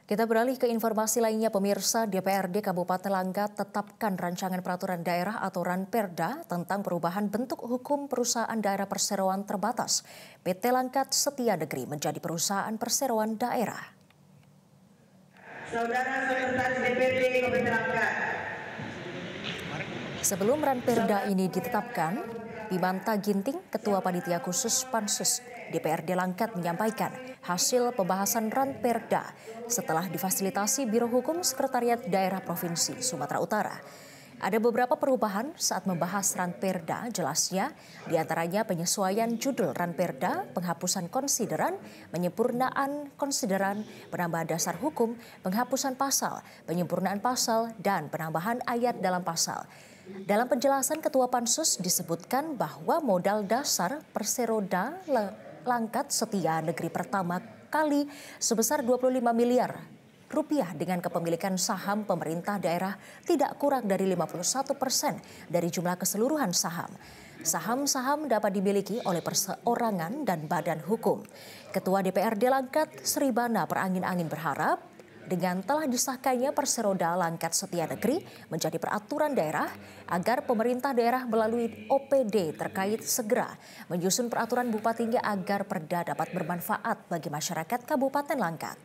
Kita beralih ke informasi lainnya, pemirsa. DPRD Kabupaten Langkat tetapkan rancangan peraturan daerah atau Ranperda tentang perubahan bentuk hukum perusahaan daerah perseroan terbatas. PT Langkat Setia Negeri menjadi perusahaan perseroan daerah. Saudara Sekretaris DPRD Kabupaten Langkat. Sebelum Ranperda ini ditetapkan, Bimanta Ginting, Ketua Panitia Khusus Pansus DPRD Langkat menyampaikan hasil pembahasan Ranperda setelah difasilitasi Biro Hukum Sekretariat Daerah Provinsi Sumatera Utara. Ada beberapa perubahan saat membahas Ranperda, jelasnya diantaranya penyesuaian judul Ranperda, penghapusan konsideran, penyempurnaan konsideran, penambahan dasar hukum, penghapusan pasal, penyempurnaan pasal, dan penambahan ayat dalam pasal. Dalam penjelasan Ketua Pansus disebutkan bahwa modal dasar Perseroda Langkat Setia Negeri pertama kali sebesar 25 miliar rupiah dengan kepemilikan saham pemerintah daerah tidak kurang dari 51% dari jumlah keseluruhan saham. Saham-saham dapat dimiliki oleh perseorangan dan badan hukum. Ketua DPRD Langkat Sribana Perangin-Angin berharap dengan telah disahkannya Perseroda Langkat Setia Negeri menjadi peraturan daerah agar pemerintah daerah melalui OPD terkait segera menyusun peraturan bupatinya agar perda dapat bermanfaat bagi masyarakat Kabupaten Langkat.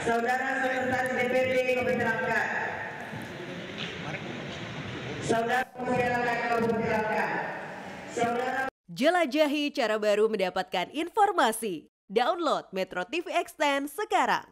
Saudara Sekretaris DPRD Kabupaten Langkat. Saudara Kabupaten Langkat. Saudara. Jelajahi cara baru mendapatkan informasi. Download Metro TV Extend sekarang.